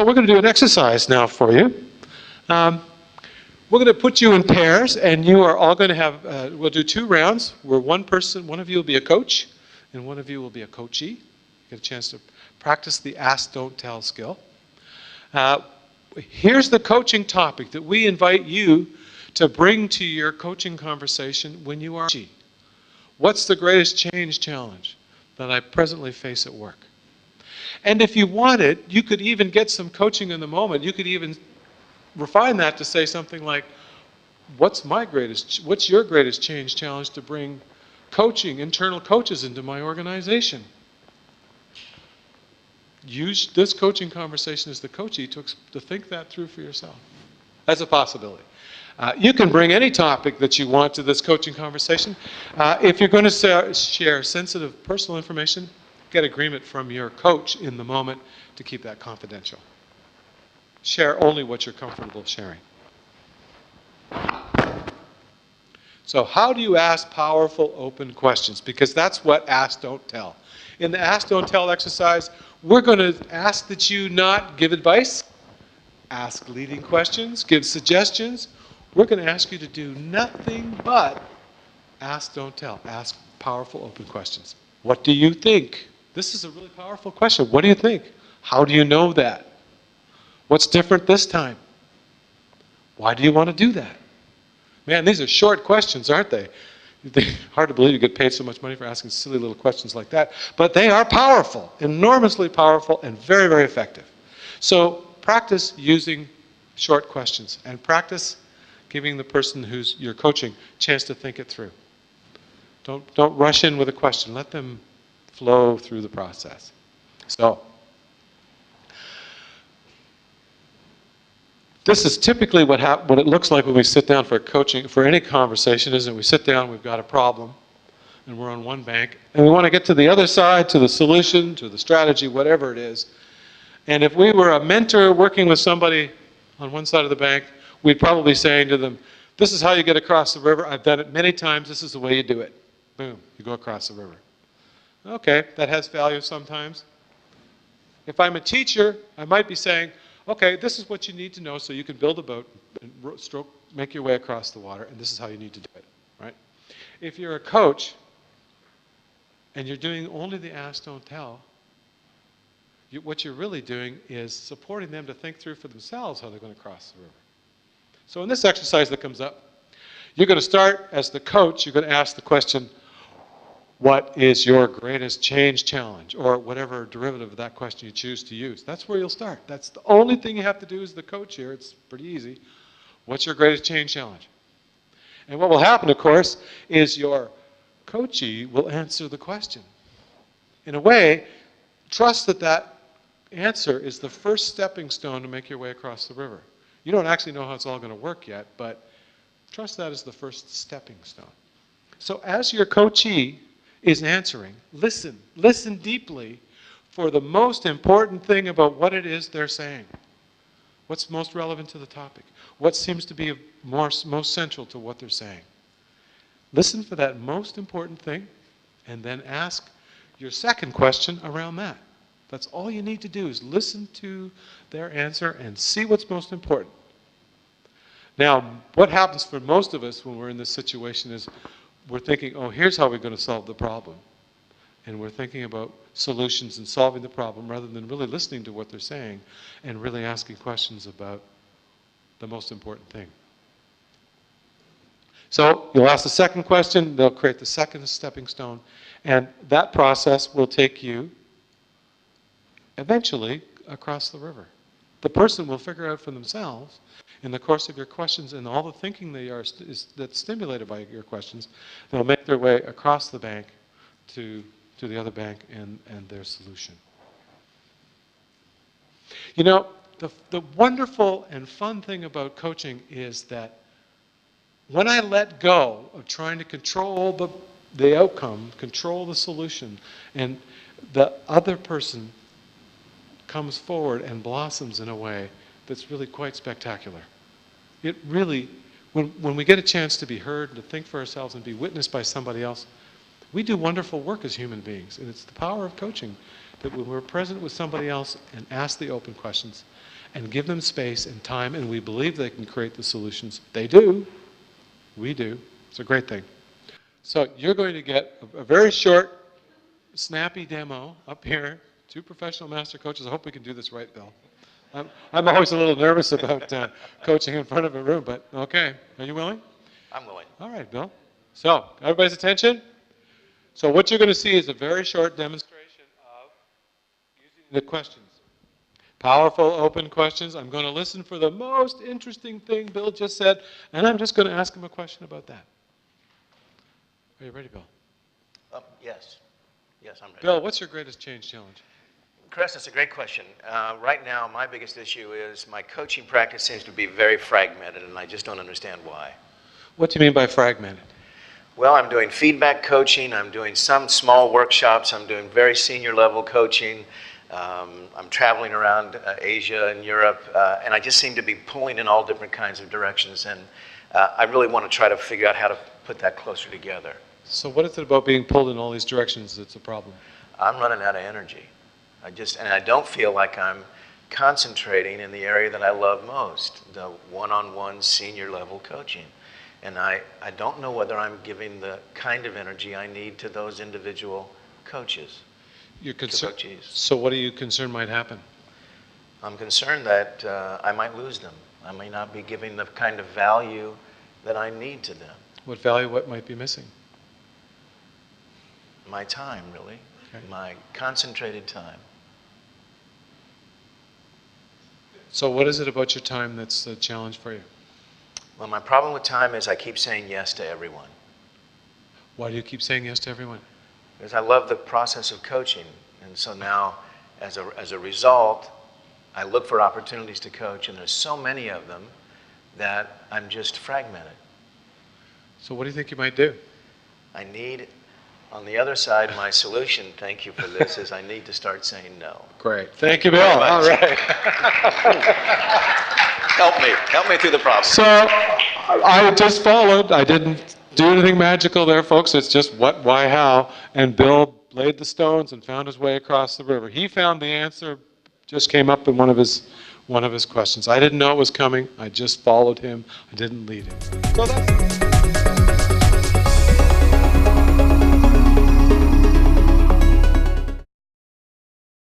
So we're going to do an exercise now for you. We're going to put you in pairs, and you are all going to have, we'll do 2 rounds where one of you will be a coach, and one of you will be a coachee. Get a chance to practice the ask, don't tell skill. Here's the coaching topic that we invite you to bring to your coaching conversation when you are coachee. What's the greatest change challenge that I presently face at work? And if you wanted, you could even get some coaching in the moment. You could even refine that to say something like, what's your greatest change challenge to bring coaching, internal coaches into my organization? Use this coaching conversation as the coachee to think that through for yourself. That's a possibility. You can bring any topic that you want to this coaching conversation. If you're going to share sensitive personal information, get agreement from your coach in the moment to keep that confidential. Share only what you're comfortable sharing. So how do you ask powerful, open questions? Because that's what ask, don't tell. In the ask, don't tell exercise, we're going to ask that you not give advice, ask leading questions, give suggestions. We're going to ask you to do nothing but ask, don't tell. Ask powerful, open questions. What do you think? This is a really powerful question. What do you think? How do you know that? What's different this time? Why do you want to do that? Man, these are short questions, aren't they? Hard to believe you get paid so much money for asking silly little questions like that. But they are powerful, enormously powerful, and very, very effective. So practice using short questions, and practice giving the person who's you're coaching a chance to think it through. Don't rush in with a question. Let them flow through the process. So this is typically what it looks like when we sit down for coaching, for any conversation, isn't it? We sit down, we've got a problem, and we're on one bank, and we want to get to the other side, to the solution, to the strategy, whatever it is. And if we were a mentor working with somebody on one side of the bank, we'd probably be saying to them, this is how you get across the river. I've done it many times. This is the way you do it. Boom, you go across the river. Okay, that has value sometimes. If I'm a teacher, I might be saying, okay, this is what you need to know so you can build a boat and make your way across the water, and this is how you need to do it, right? If you're a coach and you're doing only the ask, don't tell, what you're really doing is supporting them to think through for themselves how they're going to cross the river. So in this exercise that comes up, you're going to start as the coach, you're going to ask the question, what is your greatest change challenge? Or whatever derivative of that question you choose to use. That's where you'll start. That's the only thing you have to do as the coach here. It's pretty easy. What's your greatest change challenge? And what will happen, of course, is your coachee will answer the question. In a way, trust that that answer is the first stepping stone to make your way across the river. You don't actually know how it's all going to work yet, but trust that as the first stepping stone. So as your coachee is answering, listen deeply for the most important thing about what it is they're saying. What's most relevant to the topic? What seems to be most central to what they're saying? Listen for that most important thing, and then ask your second question around that. That's all you need to do is listen to their answer and see what's most important. Now, what happens for most of us when we're in this situation is we're thinking, oh, here's how we're going to solve the problem. And we're thinking about solutions and solving the problem rather than really listening to what they're saying and really asking questions about the most important thing. So you'll ask the second question, they'll create the second stepping stone, and that process will take you eventually across the river. The person will figure out for themselves in the course of your questions and all the thinking that's stimulated by your questions, they'll make their way across the bank to the other bank and their solution. You know, the wonderful and fun thing about coaching is that when I let go of trying to control the outcome, control the solution, and the other person comes forward and blossoms in a way that's really quite spectacular. It really, when we get a chance to be heard, to think for ourselves and be witnessed by somebody else, we do wonderful work as human beings. And it's the power of coaching that when we're present with somebody else and ask the open questions and give them space and time, and we believe they can create the solutions, they do. We do. It's a great thing. So you're going to get a very short, snappy demo up here. 2 professional master coaches. I hope we can do this right, Bill. I'm always a little nervous about coaching in front of a room, but okay. Are you willing? I'm willing. All right, Bill. So, everybody's attention? So what you're going to see is a very short demonstration of using the questions. Powerful, open questions. I'm going to listen for the most interesting thing Bill just said, and I'm just going to ask him a question about that. Are you ready, Bill? Yes. Yes, I'm ready. Bill, what's your greatest change challenge? Chris, that's a great question. Right now, my biggest issue is my coaching practice seems to be very fragmented, and I just don't understand why. What do you mean by fragmented? Well, I'm doing feedback coaching. I'm doing some small workshops. I'm doing very senior level coaching. I'm traveling around Asia and Europe, and I just seem to be pulling in all different kinds of directions, and I really want to try to figure out how to put that closer together. So what is it about being pulled in all these directions that's a problem? I'm running out of energy. And I don't feel like I'm concentrating in the area that I love most, the one-on-one senior level coaching. And I don't know whether I'm giving the kind of energy I need to those individual coaches. You're concerned. So what are you concerned might happen? I'm concerned that I might lose them. I may not be giving the kind of value that I need to them. What value, what might be missing? My time, really. Okay. My concentrated time. So what is it about your time that's a challenge for you? Well, my problem with time is I keep saying yes to everyone. Why do you keep saying yes to everyone? Because I love the process of coaching. And so now, as a result, I look for opportunities to coach, and there's so many of them that I'm just fragmented. So what do you think you might do? I need, on the other side, my solution, thank you for this, is I need to start saying no. Great. Thank you, Bill. All right. Help me through the problem. So I just followed. I didn't do anything magical there, folks. It's just what, why, how. And Bill laid the stones and found his way across the river. He found the answer, just came up in one of his questions. I didn't know it was coming. I just followed him. I didn't lead him. So that's